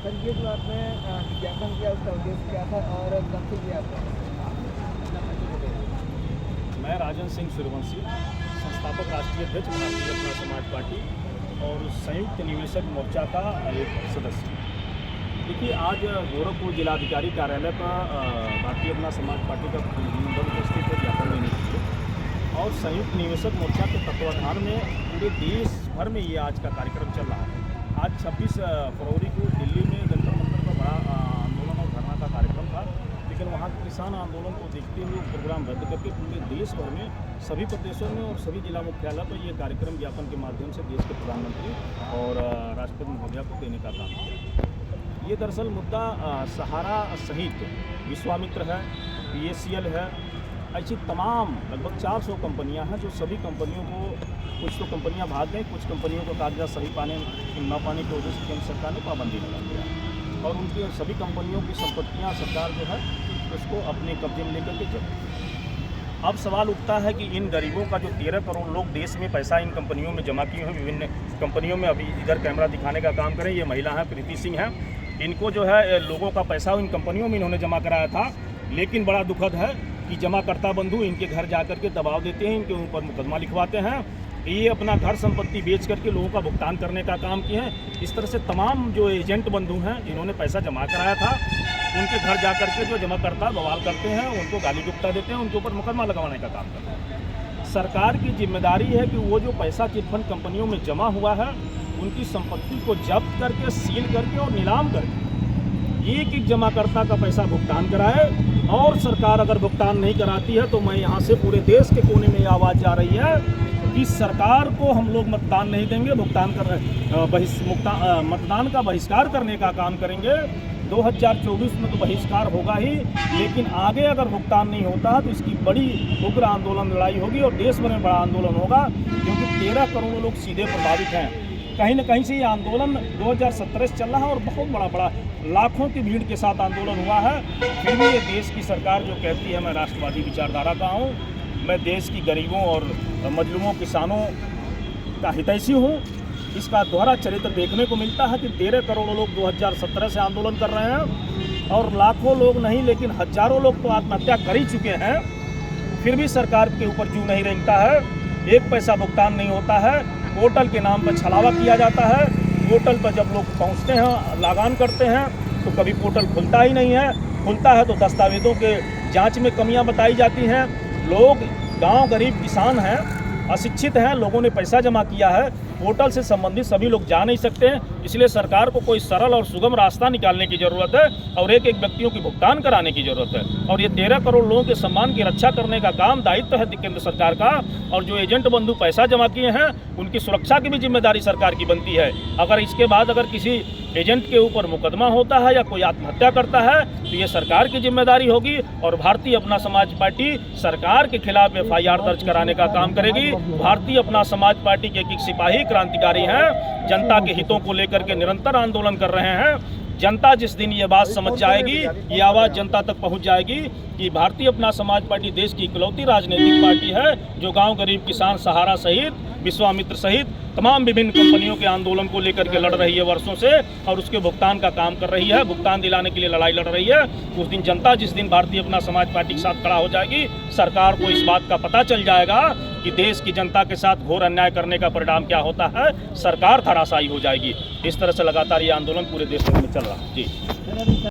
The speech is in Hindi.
सर ये जो आपने विज्ञापन किया उसका उद्देश्य क्या था और कब से किया आपने? मैं राजन सिंह सूर्यवंशी, संस्थापक राष्ट्रीय अध्यक्ष भारतीय जनता समाज पार्टी और संयुक्त निवेशक मोर्चा का एक सदस्य। देखिए, आज गोरखपुर जिलाधिकारी कार्यालय पर भारतीय जनता समाज पार्टी का प्रतिनिधिमंडल उपस्थित है ज्ञापन लेने के लिए, और संयुक्त निवेशक मोर्चा के तत्वाधान में पूरे देश भर में ये आज का कार्यक्रम चल रहा है। आज 26 फरवरी को दिल्ली में जंतर मंतर पर बड़ा आंदोलन और धरना का कार्यक्रम था, लेकिन वहाँ के किसान आंदोलन को देखते हुए प्रोग्राम रद्द करके पूरे देश भर में सभी प्रदेशों में और सभी जिला मुख्यालय पर ये कार्यक्रम ज्ञापन के माध्यम से देश के प्रधानमंत्री और राष्ट्रपति महोदया को देने का काम किया। ये दरअसल मुद्दा सहारा सहित विश्वामित्र है, BACL है, ऐसी तमाम लगभग 400 कंपनियां हैं जो सभी कंपनियों को, कुछ तो कंपनियां भाग गई, कुछ कंपनियों को कागजात सही न पाने की वजह से केंद्र सरकार ने पाबंदी लगा दिया और उनकी सभी कंपनियों की संपत्तियां सरकार जो है उसको अपने कब्जे में लेकर के चल। अब सवाल उठता है कि इन गरीबों का जो 13 करोड़ लोग देश में पैसा इन कंपनियों में जमा किए हैं, विभिन्न कंपनियों में, अभी इधर कैमरा दिखाने का काम करें, ये महिला हैं प्रीति सिंह हैं, इनको जो है लोगों का पैसा इन कंपनियों में इन्होंने जमा कराया था। लेकिन बड़ा दुखद है कि जमाकर्ता बंधु इनके घर जाकर के दबाव देते हैं, इनके ऊपर मुकदमा लिखवाते हैं, ये अपना घर संपत्ति बेच करके लोगों का भुगतान करने का काम किए हैं। इस तरह से तमाम जो एजेंट बंधु हैं जिन्होंने पैसा जमा कराया था, उनके घर जाकर के जो जमाकर्ता बवाल करते हैं, उनको गाली गुप्ता देते हैं, उनके ऊपर मुकदमा लगवाने का काम करते हैं। सरकार की जिम्मेदारी है कि वो जो पैसा चिटफंड कंपनियों में जमा हुआ है उनकी संपत्ति को जब्त करके, सील करके और नीलाम करके एक एक जमाकर्ता का पैसा भुगतान कराए। और सरकार अगर भुगतान नहीं कराती है तो मैं यहाँ से पूरे देश के कोने में आवाज़ जा रही है कि सरकार को हम लोग मतदान नहीं देंगे, मतदान का बहिष्कार करने का काम करेंगे। 2024 में तो बहिष्कार होगा ही, लेकिन आगे अगर भुगतान नहीं होता है तो इसकी बड़ी उग्र आंदोलन लड़ाई होगी और देश भर में बड़ा आंदोलन होगा, क्योंकि 13 करोड़ लोग सीधे प्रभावित हैं। कहीं न कहीं से ये आंदोलन 2017 से चल रहा है और बहुत बड़ा लाखों की भीड़ के साथ आंदोलन हुआ है। फिर भी ये देश की सरकार जो कहती है मैं राष्ट्रवादी विचारधारा का हूँ, मैं देश की गरीबों और मजलूमों किसानों का हितैषी हूँ, इसका दोहरा चरित्र देखने को मिलता है कि 13 करोड़ लोग 2017 से आंदोलन कर रहे हैं और लाखों लोग नहीं लेकिन हजारों लोग तो आत्महत्या कर ही चुके हैं, फिर भी सरकार के ऊपर जू नहीं रेंगता है, एक पैसा भुगतान नहीं होता है। पोर्टल के नाम पर छलावा किया जाता है। पोर्टल पर जब लोग पहुंचते हैं, लॉग ऑन करते हैं, तो कभी पोर्टल खुलता ही नहीं है, खुलता है तो दस्तावेज़ों के जांच में कमियां बताई जाती हैं। लोग गांव गरीब किसान हैं, अशिक्षित हैं, लोगों ने पैसा जमा किया है, पोर्टल से संबंधित सभी लोग जा नहीं सकते हैं। इसलिए सरकार को कोई सरल और सुगम रास्ता निकालने की ज़रूरत है और एक एक व्यक्तियों की भुगतान कराने की ज़रूरत है। और ये 13 करोड़ लोगों के सम्मान की रक्षा करने का काम दायित्व है केंद्र सरकार का, और जो एजेंट बंधु पैसा जमा किए हैं उनकी सुरक्षा की भी जिम्मेदारी सरकार की बनती है। अगर इसके बाद अगर किसी एजेंट के ऊपर मुकदमा होता है या कोई आत्महत्या करता है तो ये सरकार की जिम्मेदारी होगी और भारतीय अपना समाज पार्टी सरकार के खिलाफ FIR दर्ज कराने का काम करेगी। भारतीय अपना समाज पार्टी के एक सिपाही क्रांतिकारी हैं, जनता के हितों को लेकर के निरंतर आंदोलन कर रहे हैं। जनता जिस दिन ये बात समझ जाएगी, ये आवाज़ जनता तक पहुंच जाएगी कि भारतीय अपना समाज पार्टी देश की इकलौती राजनीतिक पार्टी है जो गांव गरीब किसान सहारा सहित, विश्वामित्र सहित तमाम विभिन्न कंपनियों के आंदोलन को लेकर के लड़ रही है वर्षों से और उसके भुगतान का काम कर रही है, भुगतान दिलाने के लिए लड़ाई लड़ रही है। उस दिन जनता जिस दिन भारतीय अपना समाज पार्टी के साथ खड़ा हो जाएगी, सरकार को इस बात का पता चल जाएगा कि देश की जनता के साथ घोर अन्याय करने का परिणाम क्या होता है, सरकार धराशायी हो जाएगी। इस तरह से लगातार ये आंदोलन पूरे देश में चल रहा है। जी।